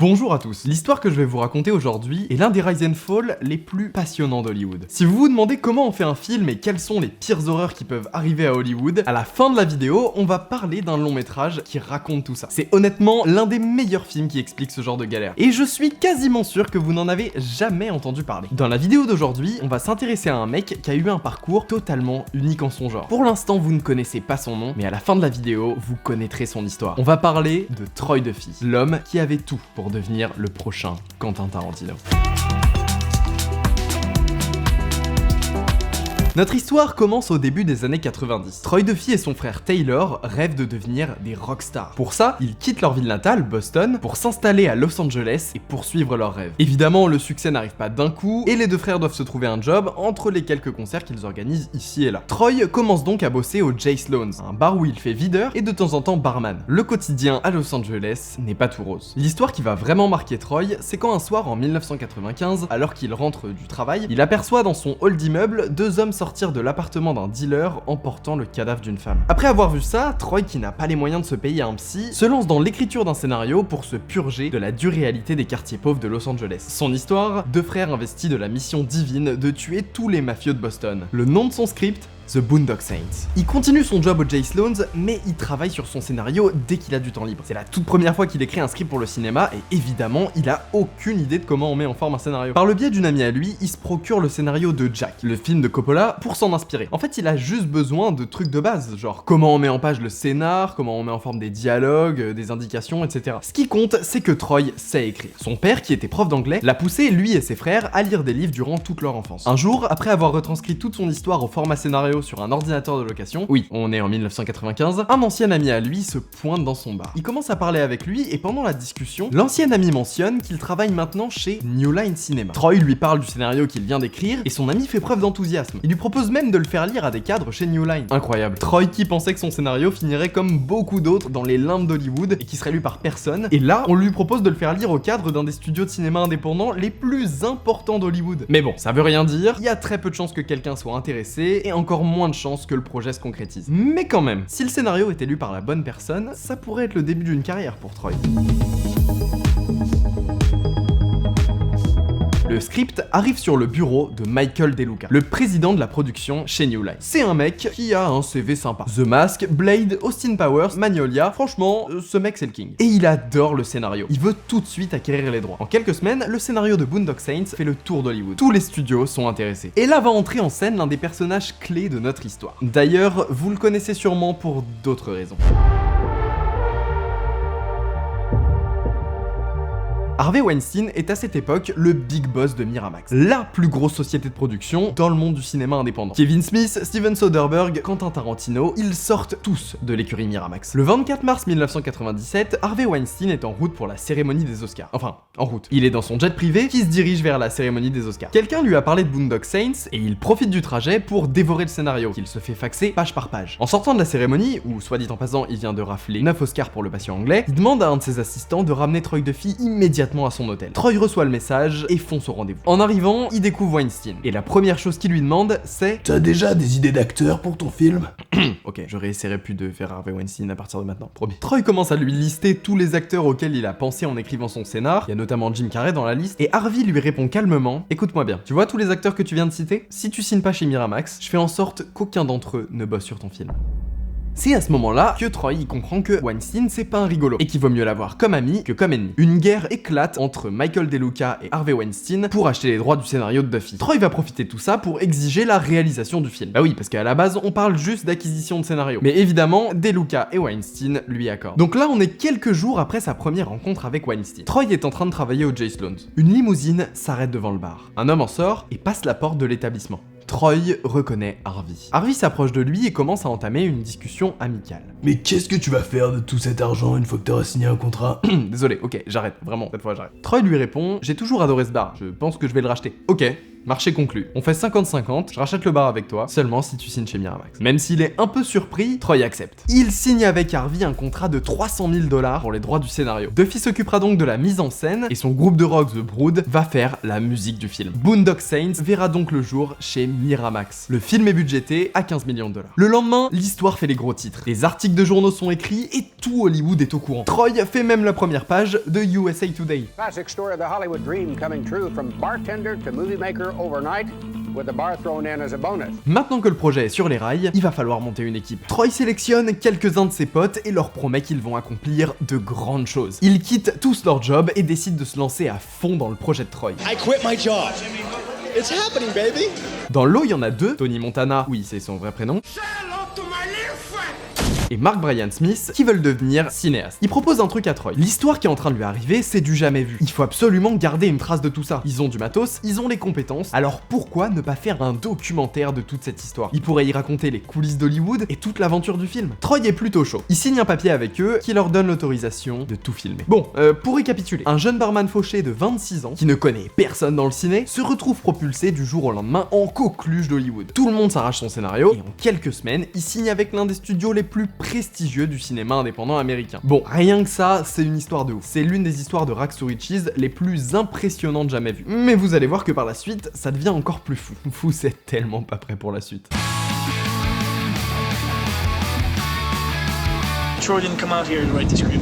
Bonjour à tous, l'histoire que je vais vous raconter aujourd'hui est l'un des Rise and Fall les plus passionnants d'Hollywood. Si vous vous demandez comment on fait un film et quelles sont les pires horreurs qui peuvent arriver à Hollywood, à la fin de la vidéo, on va parler d'un long métrage qui raconte tout ça. C'est honnêtement l'un des meilleurs films qui explique ce genre de galère. Et je suis quasiment sûr que vous n'en avez jamais entendu parler. Dans la vidéo d'aujourd'hui, on va s'intéresser à un mec qui a eu un parcours totalement unique en son genre. Pour l'instant, vous ne connaissez pas son nom, mais à la fin de la vidéo, vous connaîtrez son histoire. On va parler de Troy Duffy, l'homme qui avait tout pour devenir le prochain Quentin Tarantino. Notre histoire commence au début des années 90. Troy Duffy et son frère Taylor rêvent de devenir des rockstars. Pour ça, ils quittent leur ville natale, Boston, pour s'installer à Los Angeles et poursuivre leurs rêves. Évidemment, le succès n'arrive pas d'un coup, et les deux frères doivent se trouver un job entre les quelques concerts qu'ils organisent ici et là. Troy commence donc à bosser au Jay Sloan's, un bar où il fait videur et de temps en temps barman. Le quotidien à Los Angeles n'est pas tout rose. L'histoire qui va vraiment marquer Troy, c'est quand un soir en 1995, alors qu'il rentre du travail, il aperçoit dans son hall d'immeuble deux hommes sortir de l'appartement d'un dealer emportant le cadavre d'une femme. Après avoir vu ça, Troy, qui n'a pas les moyens de se payer un psy, se lance dans l'écriture d'un scénario pour se purger de la dure réalité des quartiers pauvres de Los Angeles. Son histoire, deux frères investis de la mission divine de tuer tous les mafieux de Boston. Le nom de son script, The Boondock Saints. Il continue son job au Jay Sloan's, mais il travaille sur son scénario dès qu'il a du temps libre. C'est la toute première fois qu'il écrit un script pour le cinéma, et évidemment, il a aucune idée de comment on met en forme un scénario. Par le biais d'une amie à lui, il se procure le scénario de Jack, le film de Coppola, pour s'en inspirer. En fait, il a juste besoin de trucs de base, genre comment on met en page le scénar, comment on met en forme des dialogues, des indications, etc. Ce qui compte, c'est que Troy sait écrire. Son père, qui était prof d'anglais, l'a poussé, lui et ses frères, à lire des livres durant toute leur enfance. Un jour, après avoir retranscrit toute son histoire au format scénario sur un ordinateur de location, oui, on est en 1995, un ancien ami à lui se pointe dans son bar. Il commence à parler avec lui et pendant la discussion, l'ancien ami mentionne qu'il travaille maintenant chez New Line Cinema. Troy lui parle du scénario qu'il vient d'écrire et son ami fait preuve d'enthousiasme. Il lui propose même de le faire lire à des cadres chez New Line. Incroyable. Troy qui pensait que son scénario finirait comme beaucoup d'autres dans les limbes d'Hollywood et qui serait lu par personne, et là, on lui propose de le faire lire au cadre d'un des studios de cinéma indépendants les plus importants d'Hollywood. Mais bon, ça veut rien dire, il y a très peu de chances que quelqu'un soit intéressé et encore moins de chances que le projet se concrétise. Mais quand même, si le scénario était lu par la bonne personne, ça pourrait être le début d'une carrière pour Troy. Le script arrive sur le bureau de Michael DeLuca, le président de la production chez New Line. C'est un mec qui a un CV sympa. The Mask, Blade, Austin Powers, Magnolia, franchement, ce mec c'est le king. Et il adore le scénario. Il veut tout de suite acquérir les droits. En quelques semaines, le scénario de Boondock Saints fait le tour d'Hollywood. Tous les studios sont intéressés. Et là va entrer en scène l'un des personnages clés de notre histoire. D'ailleurs, vous le connaissez sûrement pour d'autres raisons. Harvey Weinstein est à cette époque le big boss de Miramax, la plus grosse société de production dans le monde du cinéma indépendant. Kevin Smith, Steven Soderbergh, Quentin Tarantino, ils sortent tous de l'écurie Miramax. Le 24 mars 1997, Harvey Weinstein est en route pour la cérémonie des Oscars. Enfin, en route. Il est dans son jet privé qui se dirige vers la cérémonie des Oscars. Quelqu'un lui a parlé de Boondock Saints et il profite du trajet pour dévorer le scénario, qu'il se fait faxer page par page. En sortant de la cérémonie, où soit dit en passant, il vient de rafler 9 Oscars pour le patient anglais, il demande à un de ses assistants de ramener Troy Duffy immédiatement à son hôtel. Troy reçoit le message et fonce au rendez-vous. En arrivant, il découvre Weinstein. Et la première chose qu'il lui demande, c'est: t'as déjà des idées d'acteurs pour ton film? Ok, je réessayerai plus de faire Harvey Weinstein à partir de maintenant, promis. Troy commence à lui lister tous les acteurs auxquels il a pensé en écrivant son scénar. Il y a notamment Jim Carrey dans la liste. Et Harvey lui répond calmement: écoute-moi bien, tu vois tous les acteurs que tu viens de citer? Si tu signes pas chez Miramax, je fais en sorte qu'aucun d'entre eux ne bosse sur ton film. C'est à ce moment-là que Troy y comprend que Weinstein c'est pas un rigolo et qu'il vaut mieux l'avoir comme ami que comme ennemi. Une guerre éclate entre Michael DeLuca et Harvey Weinstein pour acheter les droits du scénario de Duffy. Troy va profiter de tout ça pour exiger la réalisation du film. Bah oui, parce qu'à la base on parle juste d'acquisition de scénario. Mais évidemment, DeLuca et Weinstein lui accordent. Donc là on est quelques jours après sa première rencontre avec Weinstein. Troy est en train de travailler au Jay Sloan's. Une limousine s'arrête devant le bar. Un homme en sort et passe la porte de l'établissement. Troy reconnaît Harvey. Harvey s'approche de lui et commence à entamer une discussion amicale. Mais qu'est-ce que tu vas faire de tout cet argent une fois que t'auras signé un contrat? Désolé, ok, j'arrête, vraiment, cette fois j'arrête. Troy lui répond: j'ai toujours adoré ce bar, je pense que je vais le racheter. Ok, marché conclu. On fait 50-50, je rachète le bar avec toi, seulement si tu signes chez Miramax. Même s'il est un peu surpris, Troy accepte. Il signe avec Harvey un contrat de 300 000 $ pour les droits du scénario. Duffy s'occupera donc de la mise en scène et son groupe de rock The Brood va faire la musique du film. Boondock Saints verra donc le jour chez Miramax. Le film est budgété à 15 millions $. Le lendemain, l'histoire fait les gros titres. Les articles de journaux sont écrits et tout Hollywood est au courant. Troy fait même la première page de USA Today. Classic story of the Hollywood dream coming true from bartender to movie maker overnight, with the bar thrown in as a bonus. Maintenant que le projet est sur les rails, il va falloir monter une équipe. Troy sélectionne quelques-uns de ses potes et leur promet qu'ils vont accomplir de grandes choses. Ils quittent tous leur job et décident de se lancer à fond dans le projet de Troy. I quit my job. It's happening, baby. Dans l'eau, il y en a deux, Tony Montana, oui c'est son vrai prénom, et Mark Brian Smith qui veulent devenir cinéastes. Ils proposent un truc à Troy. L'histoire qui est en train de lui arriver, c'est du jamais vu. Il faut absolument garder une trace de tout ça. Ils ont du matos, ils ont les compétences, alors pourquoi ne pas faire un documentaire de toute cette histoire? Il pourrait y raconter les coulisses d'Hollywood et toute l'aventure du film. Troy est plutôt chaud. Il signe un papier avec eux qui leur donne l'autorisation de tout filmer. Bon, pour récapituler, un jeune barman fauché de 26 ans, qui ne connaît personne dans le ciné, se retrouve propulsé du jour au lendemain en coqueluche d'Hollywood. Tout le monde s'arrache son scénario et en quelques semaines, il signe avec l'un des studios les plus prestigieux du cinéma indépendant américain. Bon, rien que ça, c'est une histoire de ouf. C'est l'une des histoires de Rags to Riches les plus impressionnantes jamais vues. Mais vous allez voir que par la suite, ça devient encore plus fou. Vous êtes tellement pas prêts pour la suite. Troy didn't come out here to write the screenplay.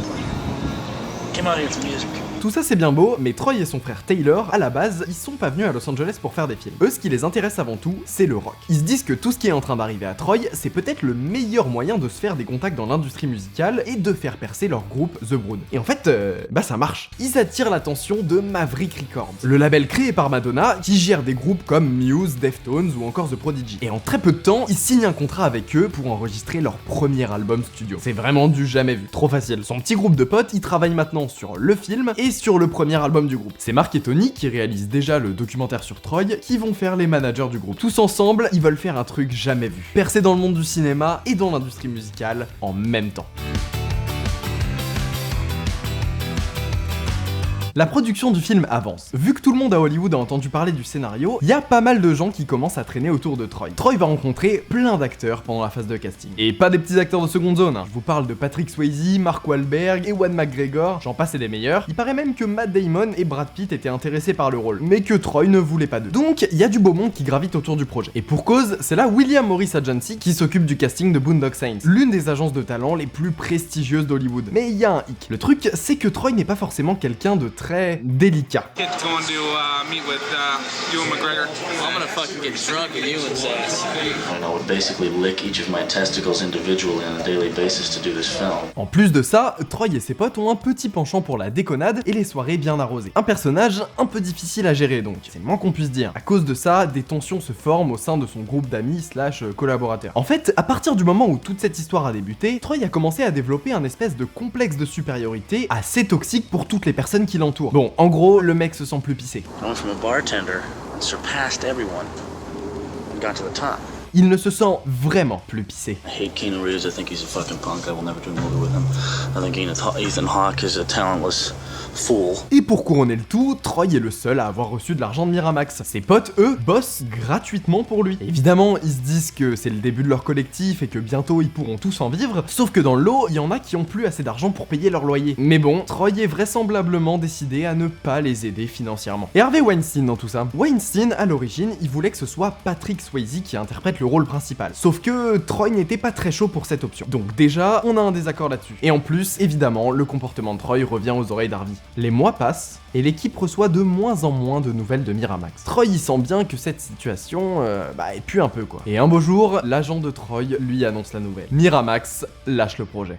He came out here for music. Tout ça c'est bien beau, mais Troy et son frère Taylor, à la base, ils sont pas venus à Los Angeles pour faire des films. Eux, ce qui les intéresse avant tout, c'est le rock. Ils se disent que tout ce qui est en train d'arriver à Troy, c'est peut-être le meilleur moyen de se faire des contacts dans l'industrie musicale et de faire percer leur groupe The Brood. Et en fait, ça marche. Ils attirent l'attention de Maverick Records, le label créé par Madonna qui gère des groupes comme Muse, Deftones ou encore The Prodigy. Et en très peu de temps, ils signent un contrat avec eux pour enregistrer leur premier album studio. C'est vraiment du jamais vu, trop facile. Son petit groupe de potes, ils travaillent maintenant sur le film et sur le premier album du groupe. C'est Mark et Tony qui réalisent déjà le documentaire sur Troy qui vont faire les managers du groupe. Tous ensemble, ils veulent faire un truc jamais vu. Percer dans le monde du cinéma et dans l'industrie musicale en même temps. La production du film avance. Vu que tout le monde à Hollywood a entendu parler du scénario, il y a pas mal de gens qui commencent à traîner autour de Troy. Troy va rencontrer plein d'acteurs pendant la phase de casting. Et pas des petits acteurs de seconde zone, hein. Je vous parle de Patrick Swayze, Mark Wahlberg, Ewan McGregor, j'en passe et des meilleurs. Il paraît même que Matt Damon et Brad Pitt étaient intéressés par le rôle, mais que Troy ne voulait pas d'eux. Donc, il y a du beau monde qui gravite autour du projet. Et pour cause, c'est là William Morris Agency qui s'occupe du casting de Boondock Saints, l'une des agences de talent les plus prestigieuses d'Hollywood. Mais il y a un hic. Le truc, c'est que Troy n'est pas forcément quelqu'un de très délicat. Kid's going to meet with Ewan McGregor. I'm gonna fucking get drunk at Ewan's ass. I don't know, would basically lick each of my testicles individually on a daily basis to do this film. En plus de ça, Troy et ses potes ont un petit penchant pour la déconnade et les soirées bien arrosées. Un personnage un peu difficile à gérer donc, c'est le moins qu'on puisse dire. À cause de ça, des tensions se forment au sein de son groupe d'amis / collaborateurs. En fait, à partir du moment où toute cette histoire a débuté, Troy a commencé à développer un espèce de complexe de supériorité assez toxique pour toutes les personnes qui l'entourent. Bon, en gros, le mec se sent plus pissé. I went from a bartender and surpassed everyone and got to the top. Il ne se sent vraiment plus pissé. I hate Keanu Reeves, I think he's a fucking punk, I will never do a movie with him. I think Ethan Hawke is a talentless fool. Et pour couronner le tout, Troy est le seul à avoir reçu de l'argent de Miramax. Ses potes, eux, bossent gratuitement pour lui. Et évidemment, ils se disent que c'est le début de leur collectif et que bientôt ils pourront tous en vivre, sauf que dans le lot, il y en a qui ont plus assez d'argent pour payer leur loyer. Mais bon, Troy est vraisemblablement décidé à ne pas les aider financièrement. Et Harvey Weinstein dans tout ça. Weinstein, à l'origine, il voulait que ce soit Patrick Swayze qui interprète le rôle principal. Sauf que Troy n'était pas très chaud pour cette option. Donc déjà, on a un désaccord là-dessus. Et en plus, évidemment, le comportement de Troy revient aux oreilles d'Harvey. Les mois passent, et l'équipe reçoit de moins en moins de nouvelles de Miramax. Troy y sent bien que cette situation, est pue un peu quoi. Et un beau jour, l'agent de Troy lui annonce la nouvelle. Miramax lâche le projet.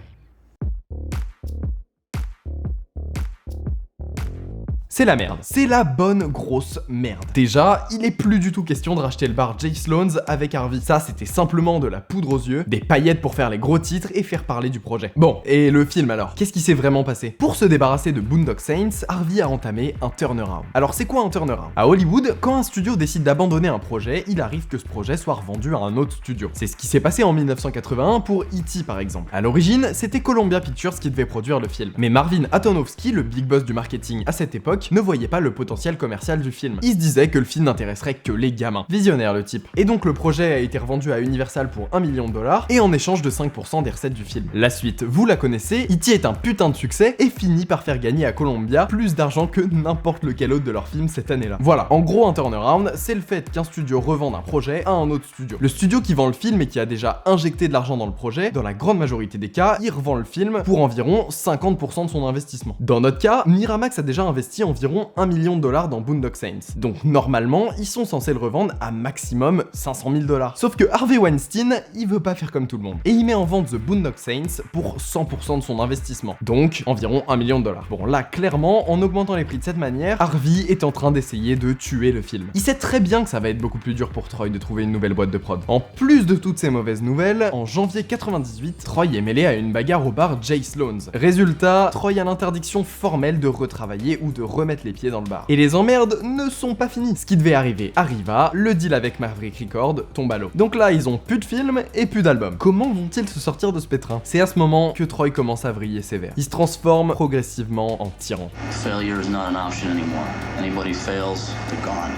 C'est la merde. C'est la bonne grosse merde. Déjà, il est plus du tout question de racheter le bar Jay Sloan's avec Harvey. Ça, c'était simplement de la poudre aux yeux, des paillettes pour faire les gros titres et faire parler du projet. Bon, et le film alors? Qu'est-ce qui s'est vraiment passé? Pour se débarrasser de Boondock Saints, Harvey a entamé un turnaround. Alors c'est quoi un turnaround? À Hollywood, quand un studio décide d'abandonner un projet, il arrive que ce projet soit revendu à un autre studio. C'est ce qui s'est passé en 1981 pour E.T. par exemple. À l'origine, c'était Columbia Pictures qui devait produire le film. Mais Marvin Atonofsky, le big boss du marketing à cette époque, l'époque, ne voyait pas le potentiel commercial du film. Il se disait que le film n'intéresserait que les gamins. Visionnaire le type. Et donc le projet a été revendu à Universal pour $1 million et en échange de 5% des recettes du film. La suite, vous la connaissez, E.T. est un putain de succès et finit par faire gagner à Columbia plus d'argent que n'importe lequel autre de leur film cette année-là. Voilà, en gros un turnaround, c'est le fait qu'un studio revende un projet à un autre studio. Le studio qui vend le film et qui a déjà injecté de l'argent dans le projet, dans la grande majorité des cas, il revend le film pour environ 50% de son investissement. Dans notre cas, Miramax a déjà investi environ $1 million dans Boondock Saints. Donc normalement, ils sont censés le revendre à maximum $500 000. Sauf que Harvey Weinstein, il veut pas faire comme tout le monde. Et il met en vente The Boondock Saints pour 100% de son investissement. Donc environ $1 million. Bon là, clairement, en augmentant les prix de cette manière, Harvey est en train d'essayer de tuer le film. Il sait très bien que ça va être beaucoup plus dur pour Troy de trouver une nouvelle boîte de prod. En plus de toutes ces mauvaises nouvelles, en janvier 98, Troy est mêlé à une bagarre au bar Jay Sloan's. Résultat, Troy a l'interdiction formelle de retravailler ou de remettre les pieds dans le bar. Et les emmerdes ne sont pas finies. Ce qui devait arriver arriva, le deal avec Maverick Records tombe à l'eau. Donc là, ils ont plus de films et plus d'albums. Comment vont-ils se sortir de ce pétrin? C'est à ce moment que Troy commence à vriller sévère. Il se transforme progressivement en tyran. Failure is not an option anymore. Anybody fails, they're gone.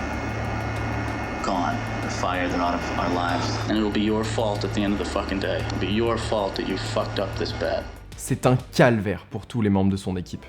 Gone. They're fired, they're out of our lives. And it'll be your fault at the end of the fucking day. It'll be your fault that you fucked up this bad. C'est un calvaire pour tous les membres de son équipe.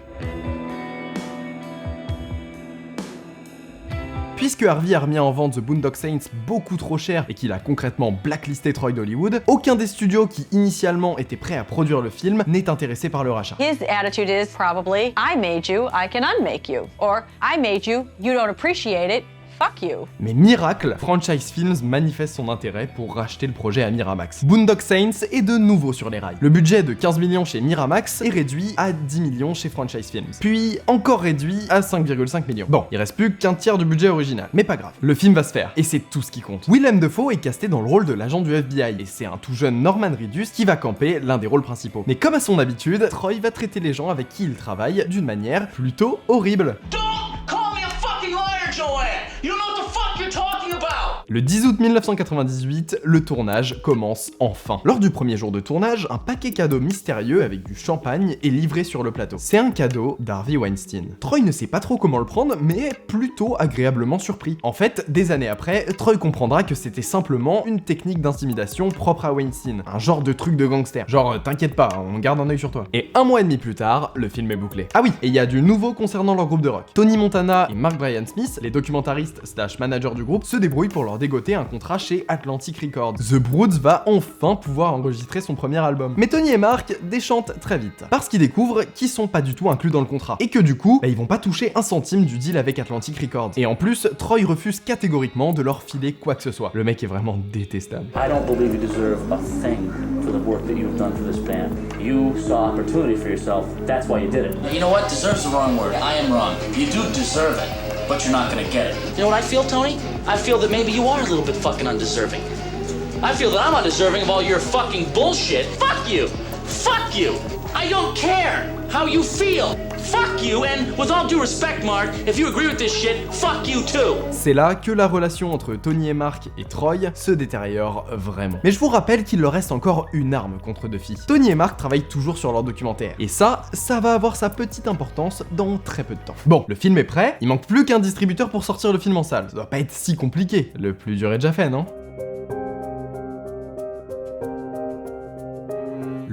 Puisque Harvey a remis en vente The Boondock Saints beaucoup trop cher et qu'il a concrètement blacklisté Troy d'Hollywood, aucun des studios qui initialement étaient prêts à produire le film n'est intéressé par le rachat. His attitude is probably, I made you, I can unmake you. Or, I made you, you don't appreciate it, fuck you. Mais miracle, Franchise Films manifeste son intérêt pour racheter le projet à Miramax. Boondock Saints est de nouveau sur les rails. Le budget de 15 millions chez Miramax est réduit à 10 millions chez Franchise Films. Puis encore réduit à 5,5 millions. Bon, il reste plus qu'un tiers du budget original, mais pas grave. Le film va se faire, et c'est tout ce qui compte. Willem Dafoe est casté dans le rôle de l'agent du FBI, et c'est un tout jeune Norman Reedus qui va camper l'un des rôles principaux. Mais comme à son habitude, Troy va traiter les gens avec qui il travaille d'une manière plutôt horrible. Le 10 août 1998, le tournage commence enfin. Lors du premier jour de tournage, un paquet cadeau mystérieux avec du champagne est livré sur le plateau. C'est un cadeau d'Harvey Weinstein. Troy ne sait pas trop comment le prendre, mais est plutôt agréablement surpris. En fait, des années après, Troy comprendra que c'était simplement une technique d'intimidation propre à Weinstein. Un genre de truc de gangster. Genre, t'inquiète pas, on garde un œil sur toi. Et 1 mois et demi plus tard, le film est bouclé. Ah oui, et il y a du nouveau concernant leur groupe de rock. Tony Montana et Mark Brian Smith, les documentaristes / managers du groupe, se débrouillent pour leur dégoter un contrat chez Atlantic Records. The Broods va enfin pouvoir enregistrer son premier album. Mais Tony et Mark déchantent très vite, parce qu'ils découvrent qu'ils sont pas du tout inclus dans le contrat, et que du coup, ils vont pas toucher un centime du deal avec Atlantic Records. Et en plus, Troy refuse catégoriquement de leur filer quoi que ce soit. Le mec est vraiment détestable. I don't believe you deserve a thing for the work that you've done for this band. You saw opportunity for yourself, that's why you did it. You know what? Deserve's the wrong word. I am wrong. You do deserve it, but you're not gonna get it. You know what I feel, Tony? I feel that maybe you are a little bit fucking undeserving. I feel that I'm undeserving of all your fucking bullshit. Fuck you! Fuck you! I don't care how you feel! Fuck you, and with all due respect, Mark, if you agree with this shit, fuck you too! C'est là que la relation entre Tony et Mark et Troy se détériore vraiment. Mais je vous rappelle qu'il leur reste encore une arme contre Duffy. Tony et Mark travaillent toujours sur leur documentaire. Et ça va avoir sa petite importance dans très peu de temps. Bon, le film est prêt, il manque plus qu'un distributeur pour sortir le film en salle. Ça doit pas être si compliqué, le plus dur est déjà fait, non ?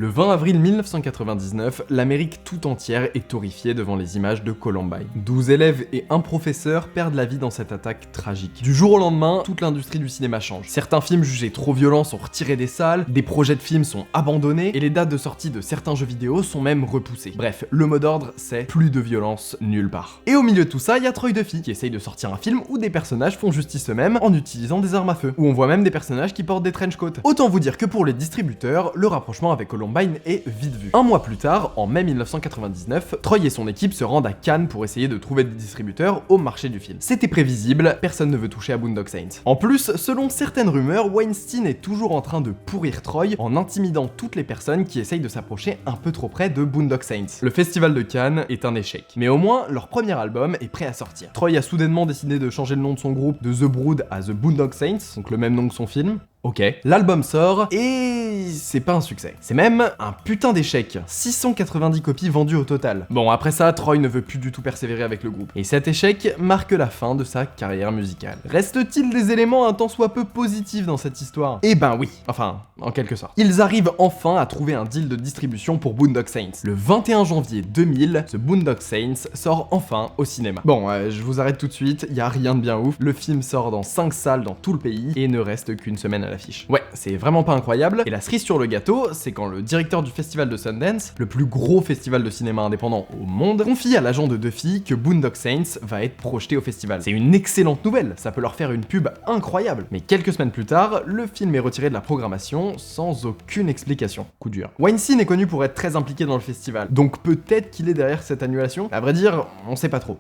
Le 20 avril 1999, l'Amérique tout entière est horrifiée devant les images de Columbine. 12 élèves et un professeur perdent la vie dans cette attaque tragique. Du jour au lendemain, toute l'industrie du cinéma change. Certains films jugés trop violents sont retirés des salles, des projets de films sont abandonnés, et les dates de sortie de certains jeux vidéo sont même repoussées. Bref, le mot d'ordre, c'est plus de violence nulle part. Et au milieu de tout ça, il y a Troy Duffy, qui essaye de sortir un film où des personnages font justice eux-mêmes en utilisant des armes à feu, où on voit même des personnages qui portent des trenchcoats. Autant vous dire que pour les distributeurs, le rapprochement avec Columbine est vite vu. Un mois plus tard, en mai 1999, Troy et son équipe se rendent à Cannes pour essayer de trouver des distributeurs au marché du film. C'était prévisible, personne ne veut toucher à Boondock Saints. En plus, selon certaines rumeurs, Weinstein est toujours en train de pourrir Troy en intimidant toutes les personnes qui essayent de s'approcher un peu trop près de Boondock Saints. Le festival de Cannes est un échec, mais au moins leur premier album est prêt à sortir. Troy a soudainement décidé de changer le nom de son groupe de The Brood à The Boondock Saints, donc le même nom que son film. Ok, l'album sort et mais c'est pas un succès. C'est même un putain d'échec. 690 copies vendues au total. Bon, après ça, Troy ne veut plus du tout persévérer avec le groupe. Et cet échec marque la fin de sa carrière musicale. Reste-t-il des éléments un tant soit peu positifs dans cette histoire? Eh ben oui, enfin, en quelque sorte. Ils arrivent enfin à trouver un deal de distribution pour Boondock Saints. Le 21 janvier 2000, The Boondock Saints sort enfin au cinéma. Bon, je vous arrête tout de suite, y a rien de bien ouf. Le film sort dans 5 salles dans tout le pays et ne reste qu'une semaine à l'affiche. Ouais, c'est vraiment pas incroyable. Et la cerise sur le gâteau, c'est quand le directeur du festival de Sundance, le plus gros festival de cinéma indépendant au monde, confie à l'agent de Duffy que Boondock Saints va être projeté au festival. C'est une excellente nouvelle, ça peut leur faire une pub incroyable. Mais quelques semaines plus tard, le film est retiré de la programmation sans aucune explication. Coup dur. Weinstein est connu pour être très impliqué dans le festival, donc peut-être qu'il est derrière cette annulation. À vrai dire, on sait pas trop.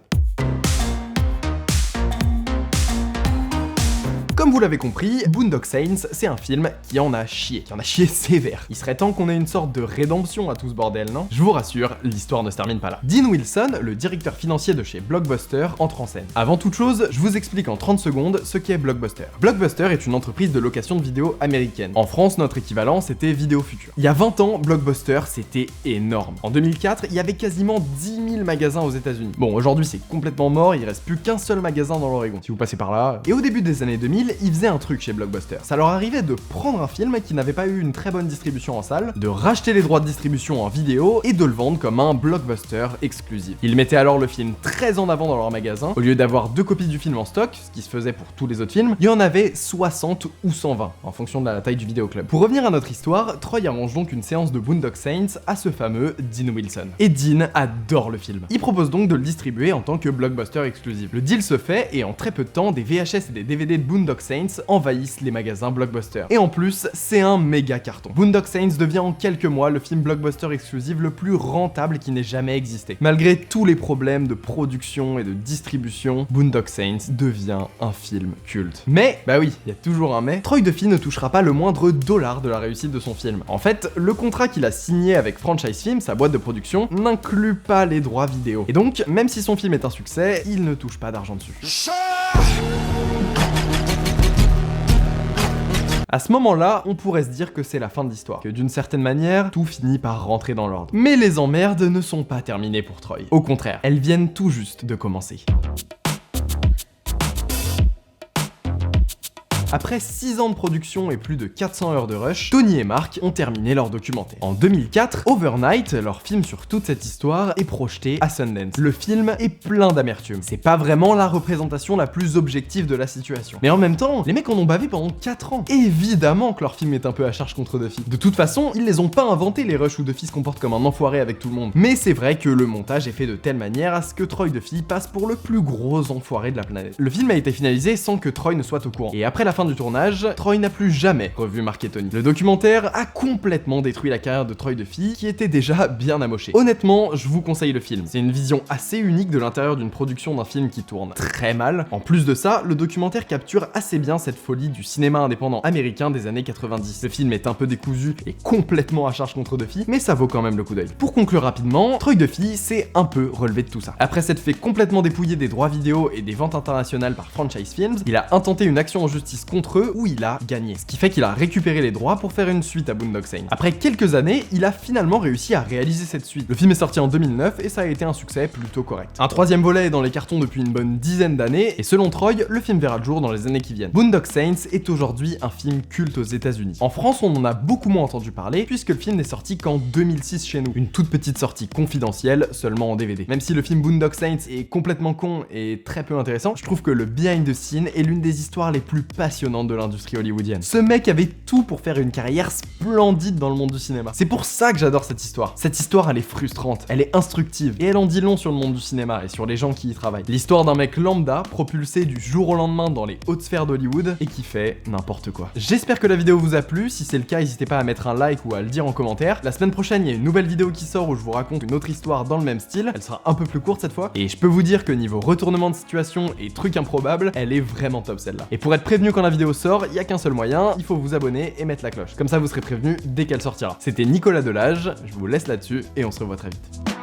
Comme vous l'avez compris, Boondock Saints, c'est un film qui en a chié sévère. Il serait temps qu'on ait une sorte de rédemption à tout ce bordel, non? Je vous rassure, l'histoire ne se termine pas là. Dean Wilson, le directeur financier de chez Blockbuster, entre en scène. Avant toute chose, je vous explique en 30 secondes ce qu'est Blockbuster. Blockbuster est une entreprise de location de vidéos américaine. En France, notre équivalent, c'était Vidéo Future. Il y a 20 ans, Blockbuster, c'était énorme. En 2004, il y avait quasiment 10 000 magasins aux États-Unis. Bon, aujourd'hui, c'est complètement mort, il reste plus qu'un seul magasin dans l'Oregon, si vous passez par là. Et au début des années 2000, ils faisaient un truc chez Blockbuster. Ça leur arrivait de prendre un film qui n'avait pas eu une très bonne distribution en salle, de racheter les droits de distribution en vidéo et de le vendre comme un blockbuster exclusif. Ils mettaient alors le film très en avant dans leur magasin. Au lieu d'avoir 2 copies du film en stock, ce qui se faisait pour tous les autres films, il y en avait 60 ou 120, en fonction de la taille du vidéoclub. Pour revenir à notre histoire, Troy arrange donc une séance de Boondock Saints à ce fameux Dean Wilson. Et Dean adore le film. Il propose donc de le distribuer en tant que blockbuster exclusif. Le deal se fait et en très peu de temps, des VHS et des DVD de Boondock Saints envahissent les magasins Blockbuster. Et en plus, c'est un méga carton. Boondock Saints devient en quelques mois le film blockbuster exclusif le plus rentable qui n'ait jamais existé. Malgré tous les problèmes de production et de distribution, Boondock Saints devient un film culte. Mais, bah oui, il y a toujours un mais, Troy Duffy ne touchera pas le moindre dollar de la réussite de son film. En fait, le contrat qu'il a signé avec Franchise Film, sa boîte de production, n'inclut pas les droits vidéo. Et donc, même si son film est un succès, il ne touche pas d'argent dessus. À ce moment-là, on pourrait se dire que c'est la fin de l'histoire, que d'une certaine manière, tout finit par rentrer dans l'ordre. Mais les emmerdes ne sont pas terminées pour Troy. Au contraire, elles viennent tout juste de commencer. Après 6 ans de production et plus de 400 heures de rush, Tony et Mark ont terminé leur documentaire. En 2004, Overnight, leur film sur toute cette histoire, est projeté à Sundance. Le film est plein d'amertume. C'est pas vraiment la représentation la plus objective de la situation. Mais en même temps, les mecs en ont bavé pendant 4 ans. Évidemment que leur film est un peu à charge contre Duffy. De toute façon, ils les ont pas inventés les rushs où Duffy se comporte comme un enfoiré avec tout le monde. Mais c'est vrai que le montage est fait de telle manière à ce que Troy Duffy passe pour le plus gros enfoiré de la planète. Le film a été finalisé sans que Troy ne soit au courant. Et après la fin du tournage, Troy n'a plus jamais revu Mark et Tony. Le documentaire a complètement détruit la carrière de Troy Duffy, qui était déjà bien amoché. Honnêtement, je vous conseille le film. C'est une vision assez unique de l'intérieur d'une production d'un film qui tourne très mal. En plus de ça, le documentaire capture assez bien cette folie du cinéma indépendant américain des années 90. Le film est un peu décousu et complètement à charge contre Duffy, mais ça vaut quand même le coup d'œil. Pour conclure rapidement, Troy Duffy s'est un peu relevé de tout ça. Après s'être fait complètement dépouiller des droits vidéo et des ventes internationales par Franchise Films, il a intenté une action en justice contre eux où il a gagné. Ce qui fait qu'il a récupéré les droits pour faire une suite à Boondock Saints. Après quelques années, il a finalement réussi à réaliser cette suite. Le film est sorti en 2009 et ça a été un succès plutôt correct. Un 3e volet est dans les cartons depuis une bonne dizaine d'années et selon Troy, le film verra le jour dans les années qui viennent. Boondock Saints est aujourd'hui un film culte aux États-Unis. En France, on en a beaucoup moins entendu parler puisque le film n'est sorti qu'en 2006 chez nous. Une toute petite sortie confidentielle seulement en DVD. Même si le film Boondock Saints est complètement con et très peu intéressant, je trouve que le behind the scene est l'une des histoires les plus passionnantes de l'industrie hollywoodienne. Ce mec avait tout pour faire une carrière splendide dans le monde du cinéma. C'est pour ça que j'adore cette histoire. Cette histoire, elle est frustrante, elle est instructive, et elle en dit long sur le monde du cinéma et sur les gens qui y travaillent. L'histoire d'un mec lambda, propulsé du jour au lendemain dans les hautes sphères d'Hollywood, et qui fait n'importe quoi. J'espère que la vidéo vous a plu. Si c'est le cas, n'hésitez pas à mettre un like ou à le dire en commentaire. La semaine prochaine, il y a une nouvelle vidéo qui sort où je vous raconte une autre histoire dans le même style. Elle sera un peu plus courte cette fois, et je peux vous dire que niveau retournement de situation et trucs improbables, elle est vraiment top celle-là. Et pour être prévenu quand la vidéo sort, il y a qu'un seul moyen, il faut vous abonner et mettre la cloche. Comme ça vous serez prévenu dès qu'elle sortira. C'était Nicolas Delage, je vous laisse là-dessus et on se revoit très vite.